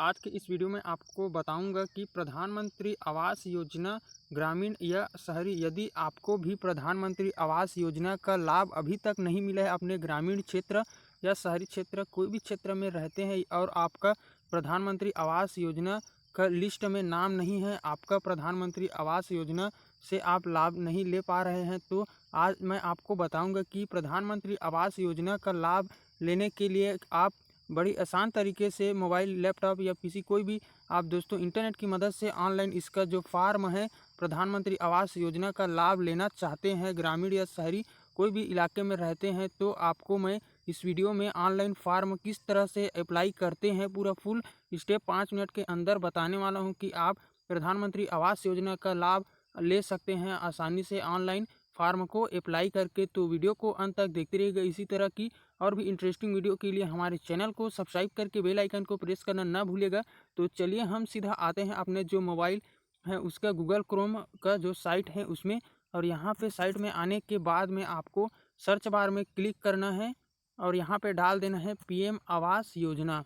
आज के इस वीडियो में आपको बताऊंगा कि प्रधानमंत्री आवास योजना ग्रामीण या शहरी, यदि आपको भी प्रधानमंत्री आवास योजना का लाभ अभी तक नहीं मिला है, अपने ग्रामीण क्षेत्र या शहरी क्षेत्र कोई भी क्षेत्र में रहते हैं और आपका प्रधानमंत्री आवास योजना का लिस्ट में नाम नहीं है, आपका प्रधानमंत्री आवास योजना से आप लाभ नहीं ले पा रहे हैं, तो आज मैं आपको बताऊंगा कि प्रधानमंत्री आवास योजना का लाभ लेने के लिए आप बड़ी आसान तरीके से मोबाइल, लैपटॉप या पीसी कोई भी आप दोस्तों इंटरनेट की मदद से ऑनलाइन इसका जो फॉर्म है प्रधानमंत्री आवास योजना का लाभ लेना चाहते हैं, ग्रामीण या शहरी कोई भी इलाके में रहते हैं, तो आपको मैं इस वीडियो में ऑनलाइन फॉर्म किस तरह से अप्लाई करते हैं पूरा फुल स्टेप 5 मिनट के अंदर बताने वाला हूं कि आप प्रधानमंत्री आवास योजना का लाभ ले सकते हैं आसानी से ऑनलाइन फॉर्म को अप्लाई करके। तो वीडियो को अंत तक देखते रहिएगा। इसी तरह की और भी इंटरेस्टिंग वीडियो के लिए हमारे चैनल को सब्सक्राइब करके बेल आइकन को प्रेस करना ना भूलिएगा। तो चलिए हम सीधा आते हैं अपने जो मोबाइल है उसका गूगल क्रोम का जो साइट है उसमें, और यहाँ पे साइट में आने के बाद में आपको सर्च बार में क्लिक करना है और यहाँ पे डाल देना है पीएम आवास योजना।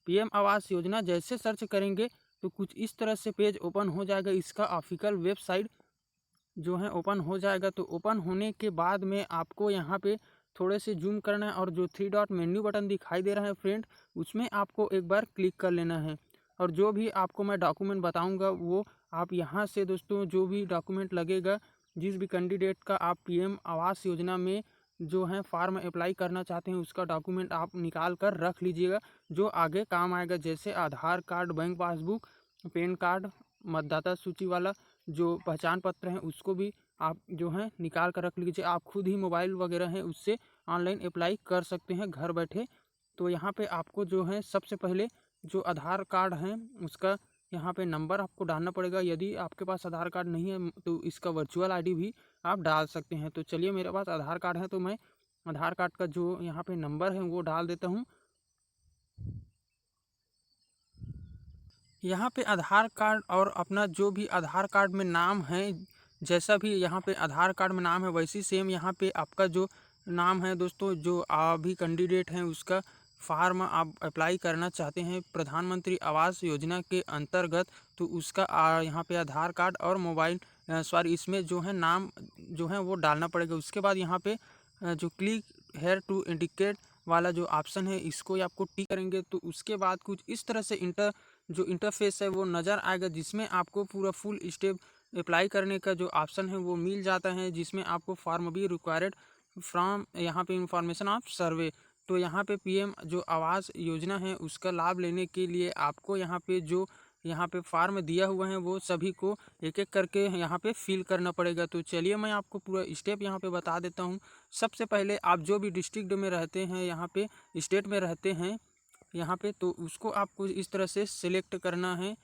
पीएम आवास योजना जैसे सर्च करेंगे तो कुछ इस तरह से पेज ओपन हो जाएगा। इसका ऑफिशियल वेबसाइट जो है ओपन हो जाएगा। तो ओपन होने के बाद में आपको यहाँ पे थोड़े से जूम करना है और जो 3 डॉट मेन्यू बटन दिखाई दे रहा है फ्रेंड, उसमें आपको एक बार क्लिक कर लेना है। और जो भी आपको मैं डॉक्यूमेंट बताऊंगा वो आप यहाँ से दोस्तों जो भी डॉक्यूमेंट लगेगा, जिस भी कैंडिडेट का आप पीएम आवास योजना में जो है फॉर्म अप्लाई करना चाहते हैं उसका डॉक्यूमेंट आप निकाल कर रख लीजिएगा, जो आगे काम आएगा। जैसे आधार card, bank passbook, pan card, मतदाता सूची वाला जो पहचान पत्र है उसको भी आप जो है निकाल कर रख लीजिए। आप खुद ही मोबाइल वगैरह है उससे ऑनलाइन अप्लाई कर सकते हैं घर बैठे। तो यहाँ पे आपको जो है सबसे पहले जो आधार कार्ड है उसका यहाँ पे नंबर आपको डालना पड़ेगा। यदि आपके पास आधार कार्ड नहीं है तो इसका वर्चुअल आईडी भी आप डाल सकते हैं। तो चलिए मेरे पास आधार कार्ड है तो मैं आधार कार्ड का जो यहाँ पे नंबर है वो डाल देता हूँ। यहाँ पे आधार कार्ड और अपना जो भी आधार कार्ड में नाम है, जैसा भी यहाँ पे आधार कार्ड में नाम है वैसी सेम यहाँ पे आपका जो नाम है दोस्तों, जो अभी कैंडिडेट हैं उसका फॉर्म आप अप्लाई करना चाहते हैं प्रधानमंत्री आवास योजना के अंतर्गत, तो उसका यहाँ पे आधार कार्ड और मोबाइल इसमें जो है नाम जो है वो डालना पड़ेगा। उसके बाद यहाँ पे जो क्लिक हेयर टू इंडिकेट वाला जो ऑप्शन है इसको आपको टिक करेंगे। तो उसके बाद कुछ इस तरह से इंटरफेस है वो नज़र आएगा, जिसमें आपको पूरा फुल स्टेप अप्लाई करने का जो ऑप्शन है वो मिल जाता है, जिसमें आपको फॉर्म भी रिक्वायर्ड फ्रॉम यहाँ पे इंफॉर्मेशन ऑफ सर्वे। तो यहाँ पे पीएम जो आवास योजना है उसका लाभ लेने के लिए आपको यहाँ पे फॉर्म दिया हुआ है वो सभी को एक एक करके यहाँ पे फिल करना पड़ेगा। तो चलिए मैं आपको पूरा स्टेप यहाँ पे बता देता हूँ। सबसे पहले आप जो भी डिस्ट्रिक्ट में रहते हैं, यहाँ पे स्टेट में रहते हैं यहाँ पे, तो उसको आपको इस तरह से सिलेक्ट करना है।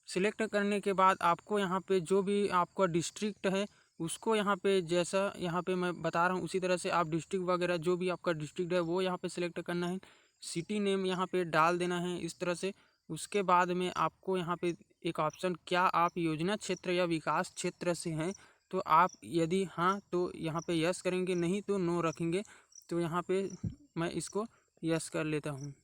सिलेक्ट करने के बाद आपको यहाँ पे जो भी आपका डिस्ट्रिक्ट है उसको यहाँ पे जैसा यहाँ पे मैं बता रहा हूँ उसी तरह से आप डिस्ट्रिक्ट वगैरह जो भी आपका डिस्ट्रिक्ट है वो यहाँ पे सिलेक्ट करना है। सिटी नेम यहाँ पे डाल देना है इस तरह से। उसके बाद में आपको यहाँ पे एक ऑप्शन, क्या आप योजना क्षेत्र या विकास क्षेत्र से हैं, तो आप यदि हाँ तो यहाँ पे यस करेंगे, नहीं तो नो रखेंगे। तो यहाँ पे मैं इसको यस कर लेता हूँ।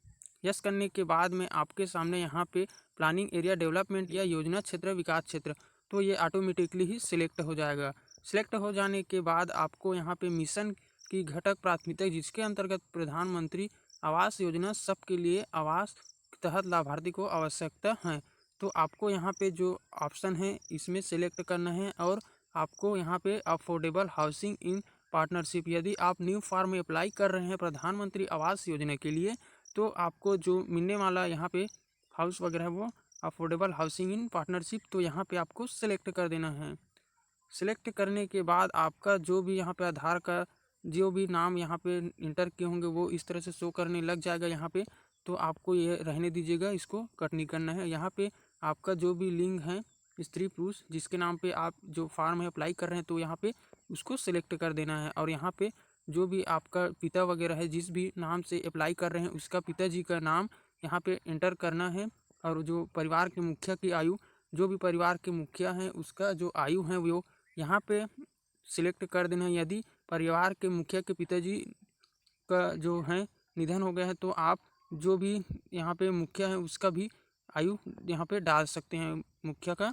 यस करने के बाद में आपके सामने यहाँ पे प्लानिंग एरिया डेवलपमेंट या योजना क्षेत्र विकास क्षेत्र, तो ये ऑटोमेटिकली ही सिलेक्ट हो जाएगा। सिलेक्ट हो जाने के बाद आपको यहाँ पे मिशन की घटक प्राथमिकता जिसके अंतर्गत प्रधानमंत्री आवास योजना सबके लिए आवास के तहत लाभार्थी को आवश्यकता है, तो आपको यहाँ पे जो ऑप्शन है इसमें सिलेक्ट करना है। और आपको यहाँ पे अफोर्डेबल हाउसिंग इन पार्टनरशिप, यदि आप न्यू फॉर्म में अप्लाई कर रहे हैं प्रधानमंत्री आवास योजना के लिए, तो आपको जो मिलने वाला यहाँ पे हाउस वगैरह है वो अफोर्डेबल हाउसिंग इन पार्टनरशिप, तो यहाँ पे आपको सिलेक्ट कर देना है। सिलेक्ट करने के बाद आपका जो भी यहाँ पे आधार का जो भी नाम यहाँ पे इंटर किए होंगे वो इस तरह से शो करने लग जाएगा यहाँ पे, तो आपको ये रहने दीजिएगा, इसको कट नहीं करना है। यहाँ पे आपका जो भी लिंग है स्त्री पुरुष जिसके नाम पे आप जो फॉर्म है अप्लाई कर रहे हैं, तो यहाँ पे उसको सिलेक्ट कर देना है। और यहाँ पे जो भी आपका पिता वगैरह है जिस भी नाम से अप्लाई कर रहे हैं उसका पिताजी का नाम यहाँ पे एंटर करना है। और जो परिवार के मुखिया की आयु, जो भी परिवार के मुखिया हैं उसका जो आयु है वो यहाँ पे सिलेक्ट कर देना है। यदि परिवार के मुखिया के पिताजी का जो है निधन हो गया है तो आप जो भी यहाँ पे मुखिया है उसका भी आयु यहाँ पे डाल सकते हैं, मुखिया का।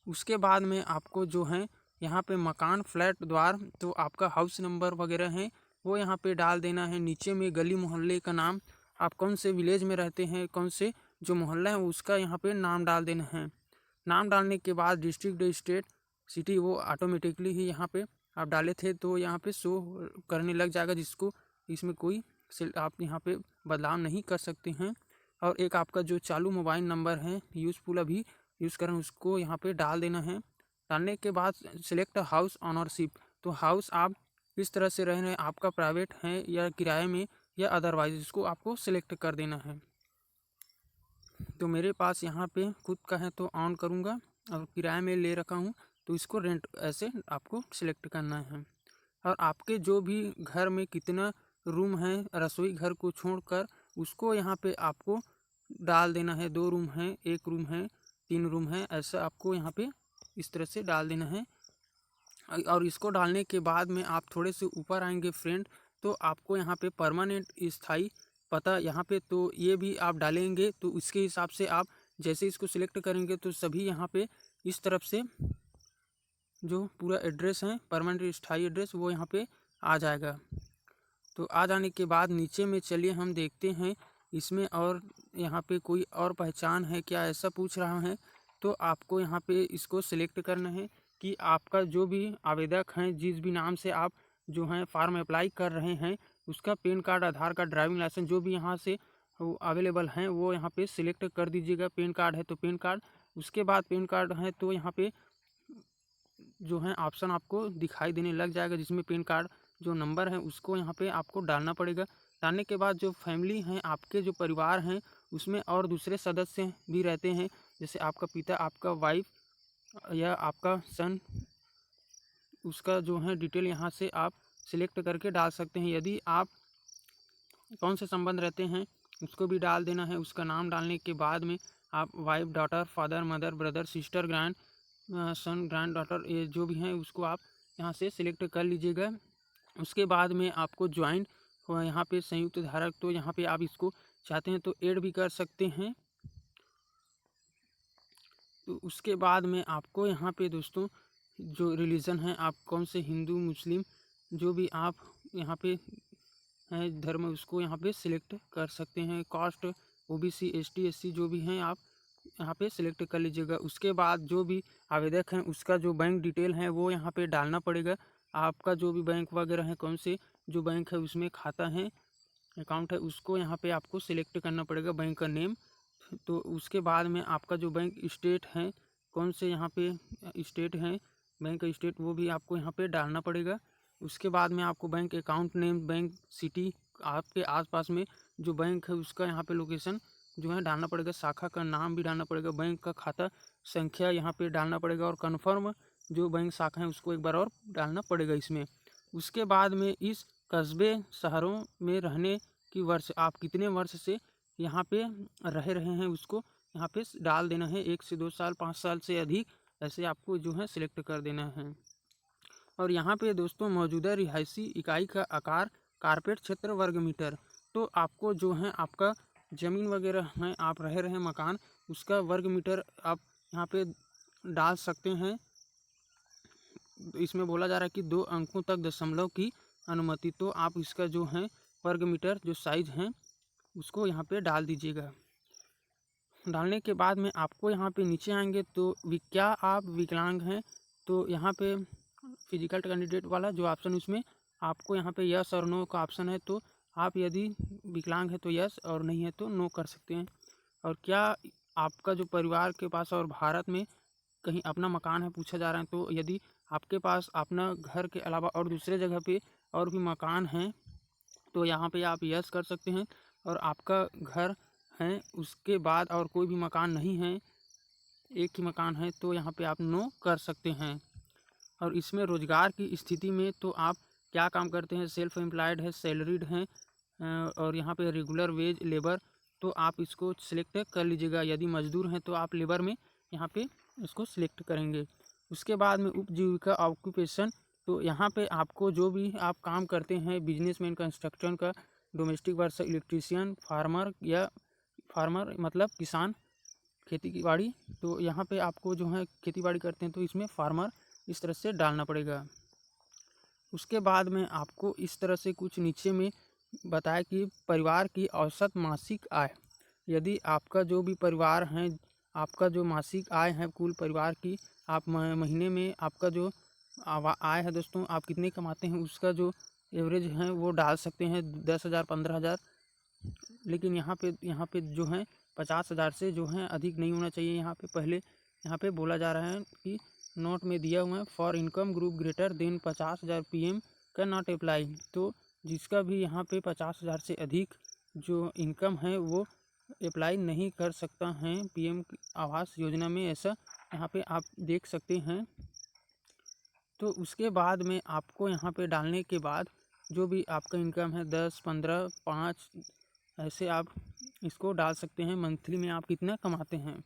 उसके बाद में आपको जो है यहाँ पे मकान, फ्लैट, द्वार, तो आपका हाउस नंबर वगैरह है वो यहाँ पे डाल देना है। नीचे में गली मोहल्ले का नाम, आप कौन से विलेज में रहते हैं, कौन से जो मोहल्ला है उसका यहाँ पे नाम डाल देना है। नाम डालने के बाद डिस्ट्रिक्ट, स्टेट, सिटी वो ऑटोमेटिकली ही यहाँ पे आप डाले थे तो यहाँ पे शो करने लग जाएगा, जिसको इसमें कोई आप यहाँ पे बदलाव नहीं कर सकते हैं। और एक आपका जो चालू मोबाइल नंबर है यूज़फुल अभी यूज़ करें उसको यहाँ पे डाल देना है। डालने के बाद सिलेक्ट हाउस ऑनरशिप, तो हाउस आप किस तरह से रह रहे हैं, आपका प्राइवेट है या किराए में या अदरवाइज, इसको आपको सिलेक्ट कर देना है। तो मेरे पास यहाँ पे खुद का है तो ऑन करूँगा, और किराए में ले रखा हूँ तो इसको रेंट ऐसे आपको सिलेक्ट करना है। और आपके जो भी घर में कितना रूम है रसोई घर को छोड़कर, उसको यहाँ पे आपको डाल देना है। 2 रूम है, 1 रूम है, 3 रूम है, ऐसा आपको यहाँ पे इस तरह से डाल देना है। और इसको डालने के बाद में आप थोड़े से ऊपर आएंगे फ्रेंड, तो आपको यहाँ पे परमानेंट स्थायी पता यहाँ पे, तो ये भी आप डालेंगे। तो उसके हिसाब से आप जैसे इसको सिलेक्ट करेंगे तो सभी यहाँ पे इस तरफ से जो पूरा एड्रेस है परमानेंट स्थायी एड्रेस वो यहाँ पे आ जाएगा। तो आ जाने के बाद नीचे में चलिए हम देखते हैं इसमें, और यहाँ पे कोई और पहचान है क्या, ऐसा पूछ रहा है। तो आपको यहाँ पे इसको सिलेक्ट करना है कि आपका जो भी आवेदक हैं, जिस भी नाम से आप जो हैं फॉर्म अप्लाई कर रहे हैं, उसका पैन कार्ड, आधार कार्ड, ड्राइविंग लाइसेंस जो भी यहाँ से अवेलेबल हैं वो यहाँ पे सिलेक्ट कर दीजिएगा। पैन कार्ड है तो पैन कार्ड, उसके बाद पैन कार्ड है तो यहाँ पे जो है ऑप्शन आपको दिखाई देने लग जाएगा, जिसमें पैन कार्ड जो नंबर है उसको यहाँ पे आपको डालना पड़ेगा। डालने के बाद जो फैमिली हैं, आपके जो परिवार हैं, उसमें और दूसरे सदस्य भी रहते हैं, जैसे आपका पिता, आपका वाइफ या आपका सन, उसका जो है डिटेल यहाँ से आप सिलेक्ट करके डाल सकते हैं। यदि आप कौन से संबंध रहते हैं उसको भी डाल देना है। उसका नाम डालने के बाद में आप wife, daughter, father, mother, brother, sister, grand son, grand daughter, ये जो भी हैं उसको आप यहाँ से सिलेक्ट कर लीजिएगा। उसके बाद में आपको ज्वाइंट यहाँ पे संयुक्त धारक, तो यहाँ पे आप इसको चाहते हैं तो ऐड भी कर सकते हैं। तो उसके बाद में आपको यहाँ पे दोस्तों जो रिलीजन है, आप कौन से हिंदू, मुस्लिम, जो भी आप यहाँ पे है धर्म, उसको यहाँ पे सिलेक्ट कर सकते हैं। कास्ट, ओबीसी, एसटी, एससी जो भी हैं आप यहाँ पे सिलेक्ट कर लीजिएगा। उसके बाद जो भी आवेदक हैं उसका जो बैंक डिटेल है वो यहाँ पे डालना पड़ेगा। आपका जो भी बैंक वगैरह है, कौन से जो बैंक है उसमें खाता है, अकाउंट है, उसको यहाँ पे आपको सिलेक्ट करना पड़ेगा, बैंक का नेम। तो उसके बाद में आपका जो बैंक स्टेट है, कौन से यहाँ पे स्टेट हैं, बैंक का स्टेट वो भी आपको यहाँ पे डालना पड़ेगा। उसके बाद में आपको bank account name, bank city, आपके आसपास में जो बैंक है उसका यहाँ पे लोकेशन जो है डालना पड़ेगा, शाखा का नाम भी डालना पड़ेगा, बैंक का खाता संख्या यहाँ पे डालना पड़ेगा, और कन्फर्म जो बैंक शाखा है उसको एक बार और डालना पड़ेगा इसमें। उसके बाद में इस कस्बे, शहरों में रहने की वर्ष, आप कितने वर्ष से यहाँ पे रह रहे हैं उसको यहाँ पे डाल देना है। 1 से 2 साल, 5 साल से अधिक, ऐसे आपको जो है सिलेक्ट कर देना है। और यहाँ पे दोस्तों मौजूदा रिहायशी इकाई का आकार, कारपेट क्षेत्र, वर्ग मीटर, तो आपको जो है आपका ज़मीन वगैरह में आप रह रहे हैं मकान, उसका वर्ग मीटर आप यहाँ पे डाल सकते हैं। इसमें बोला जा रहा है कि 2 अंकों तक दशमलव की अनुमति, तो आप इसका जो है वर्ग मीटर जो साइज है उसको यहाँ पे डाल दीजिएगा। डालने के बाद में आपको यहाँ पे नीचे आएंगे तो क्या आप विकलांग हैं, तो यहाँ पे फिजिकल कैंडिडेट वाला जो ऑप्शन, उसमें आपको यहाँ पे यस और नो का ऑप्शन है। तो आप यदि विकलांग है तो यस, और नहीं है तो नो कर सकते हैं। और क्या आपका जो परिवार के पास और भारत में कहीं अपना मकान है पूछा जा रहा है, तो यदि आपके पास अपना घर के अलावा और दूसरे जगह पे और भी मकान हैं तो यहाँ पे आप यस कर सकते हैं। और आपका घर है उसके बाद और कोई भी मकान नहीं है, एक ही मकान है, तो यहाँ पे आप नो कर सकते हैं। और इसमें रोज़गार की स्थिति में तो आप क्या काम करते हैं, सेल्फ एम्प्लॉयड है, सैलरीड हैं, और यहाँ पे रेगुलर वेज लेबर, तो आप इसको सिलेक्ट कर लीजिएगा। यदि मजदूर हैं तो आप लेबर में यहाँ पे इसको सिलेक्ट करेंगे। उसके बाद में उपजीविका, ऑक्यूपेशन, तो यहाँ पे आपको जो भी आप काम करते हैं, बिजनेसमैन, कंस्ट्रक्शन का डोमेस्टिक वर्सेस इलेक्ट्रीशियन, फार्मर या फार्मर मतलब किसान, खेती की बाड़ी। तो यहाँ पे आपको जो है खेती बाड़ी करते हैं तो इसमें फार्मर इस तरह से डालना पड़ेगा। उसके बाद में आपको इस तरह से कुछ नीचे में बताया कि परिवार की औसत मासिक आय। यदि आपका जो भी परिवार है, आपका जो मासिक आय है कुल परिवार की, आप महीने में आपका जो आय है दोस्तों, आप कितने कमाते हैं उसका जो एवरेज है वो डाल सकते हैं 10,000 15,000। लेकिन यहाँ पे जो है 50,000 से जो है अधिक नहीं होना चाहिए। यहाँ पे बोला जा रहा है कि नोट में दिया हुआ है for income group greater than 50,000 PM can not apply. तो जिसका भी यहाँ पे 50,000 से अधिक जो इनकम है वो अप्लाई नहीं कर सकता है PM आवास योजना में, ऐसा यहाँ पे आप देख सकते हैं। तो उसके बाद में आपको यहाँ पे डालने के बाद जो भी आपका इनकम है 10, 15, 5 ऐसे आप इसको डाल सकते हैं, मंथली में आप कितना कमाते हैं।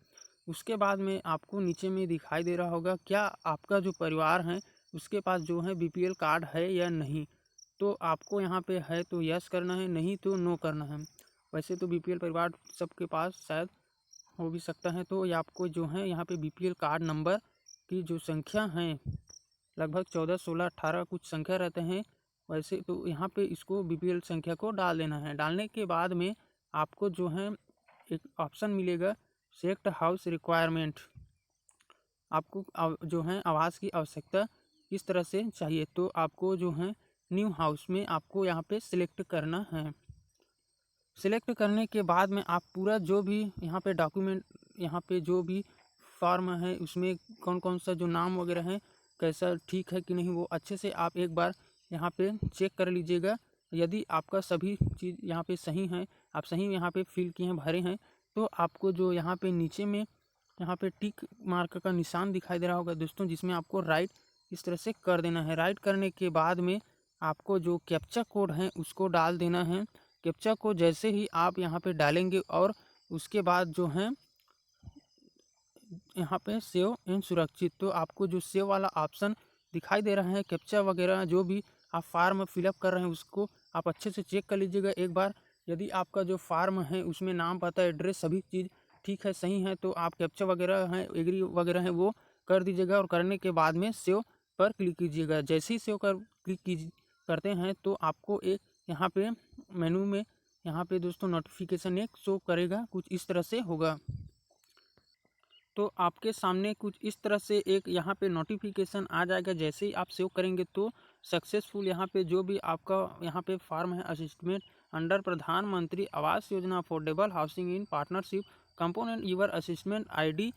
उसके बाद में आपको नीचे में दिखाई दे रहा होगा क्या आपका जो परिवार है उसके पास जो है BPL कार्ड है या नहीं। तो आपको यहाँ पे है तो यस करना है, नहीं तो नो करना है। वैसे तो BPL परिवार सबके पास शायद हो भी सकता है। तो ये आपको जो है यहाँ पे BPL कार्ड नंबर की जो संख्या है लगभग 14, 16, 18 कुछ संख्या रहते हैं वैसे, तो यहाँ पे इसको BPL संख्या को डाल देना है। डालने के बाद में आपको जो है एक ऑप्शन मिलेगा सेलेक्ट हाउस रिक्वायरमेंट। आपको जो है आवास की आवश्यकता किस तरह से चाहिए, तो आपको जो है न्यू हाउस में आपको यहाँ पे सिलेक्ट करना है। सिलेक्ट करने के बाद में आप पूरा जो भी यहाँ पे डॉक्यूमेंट, यहाँ पे जो भी फॉर्म है उसमें कौन कौन सा जो नाम वगैरह है कैसा ठीक है कि नहीं वो अच्छे से आप एक बार यहाँ पे चेक कर लीजिएगा। यदि आपका सभी चीज़ यहाँ पे सही है, आप सही यहाँ पे फिल किए हैं, भरे हैं, तो आपको जो यहाँ पे नीचे में यहाँ पे टिक मार्क का निशान दिखाई दे रहा होगा दोस्तों, जिसमें आपको राइट इस तरह से कर देना है। राइट करने के बाद में आपको जो कैप्चा कोड है उसको डाल देना है। कैप्चा को जैसे ही आप यहाँ पे डालेंगे और उसके बाद जो है यहाँ पे सेव एंड सुरक्षित, तो आपको जो सेव वाला ऑप्शन दिखाई दे रहा है, कैप्चा वगैरह जो भी आप फार्म फिलअप कर रहे हैं उसको आप अच्छे से चेक कर लीजिएगा एक बार। यदि आपका जो फार्म है उसमें नाम, पता, एड्रेस सभी चीज़ ठीक है, सही है, तो आप कैप्चा वगैरह है, एग्री वगैरह है वो कर दीजिएगा और करने के बाद में सेव पर क्लिक कीजिएगा। जैसे ही सेव कर क्लिक करते हैं तो आपको एक यहाँ पे मेनू में यहाँ पे दोस्तों नोटिफिकेशन एक शो करेगा, कुछ इस तरह से होगा। तो आपके सामने कुछ इस तरह से एक यहाँ पे नोटिफिकेशन आ जाएगा। जैसे ही आप सेव करेंगे तो सक्सेसफुल यहाँ पे जो भी आपका यहाँ पे फॉर्म है असिस्टमेंट under Pradhan Mantri Awas Yojana affordable housing in partnership component your assessment ID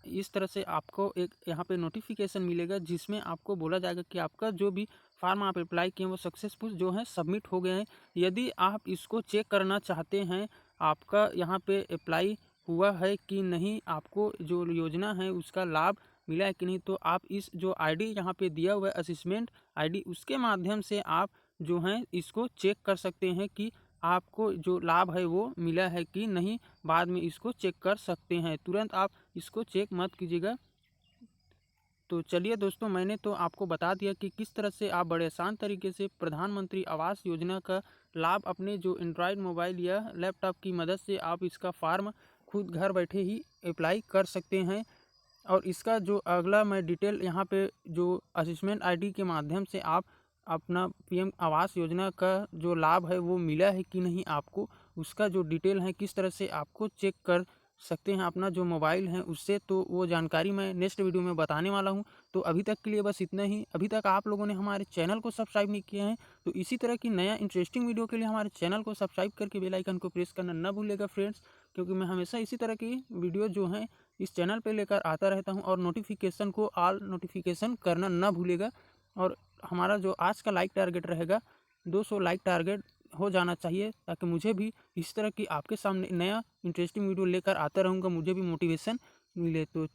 इस तरह से आपको एक यहाँ पे नोटिफिकेशन मिलेगा, जिसमें आपको बोला जाएगा कि आपका जो भी फॉर्म आप अप्लाई किए वो सक्सेसफुल जो है सबमिट हो गए हैं। यदि आप इसको चेक करना चाहते हैं आपका यहाँ पे अप्लाई हुआ है कि नहीं, आपको जो योजना है उसका लाभ मिला है कि नहीं, तो आप इस जो ID यहाँ पे दिया हुआ है असिस्मेंट ID उसके माध्यम से आप जो है इसको चेक कर सकते हैं कि आपको जो लाभ है वो मिला है कि नहीं। बाद में इसको चेक कर सकते हैं, तुरंत आप इसको चेक मत कीजिएगा। तो चलिए दोस्तों, मैंने तो आपको बता दिया कि किस तरह से आप बड़े आसान तरीके से प्रधानमंत्री आवास योजना का लाभ अपने जो एंड्रॉयड मोबाइल या लैपटॉप की मदद से आप इसका फॉर्म खुद घर बैठे ही अप्लाई कर सकते हैं। और इसका जो अगला मैं डिटेल यहाँ पे जो असिस्मेंट ID के माध्यम से आप अपना PM आवास योजना का जो लाभ है वो मिला है कि नहीं आपको, उसका जो डिटेल है किस तरह से आपको चेक कर सकते हैं अपना जो मोबाइल है उससे, तो वो जानकारी मैं नेक्स्ट वीडियो में बताने वाला हूं। तो अभी तक के लिए बस इतना ही। अभी तक आप लोगों ने हमारे चैनल को सब्सक्राइब नहीं किया है तो इसी तरह की नया इंटरेस्टिंग वीडियो के लिए हमारे चैनल को सब्सक्राइब करके बेल आइकन को प्रेस करना न भूलिएगा फ्रेंड्स, क्योंकि मैं हमेशा इसी तरह की वीडियो जो है इस चैनल पर लेकर आता रहता हूँ। और नोटिफिकेशन को ऑल नोटिफिकेशन करना न भूलिएगा। और हमारा जो आज का लाइक टारगेट रहेगा 200 लाइक टारगेट हो जाना चाहिए, ताकि मुझे भी इस तरह की आपके सामने नया इंटरेस्टिंग वीडियो लेकर आता रहूँगा, मुझे भी मोटिवेशन मिले। तो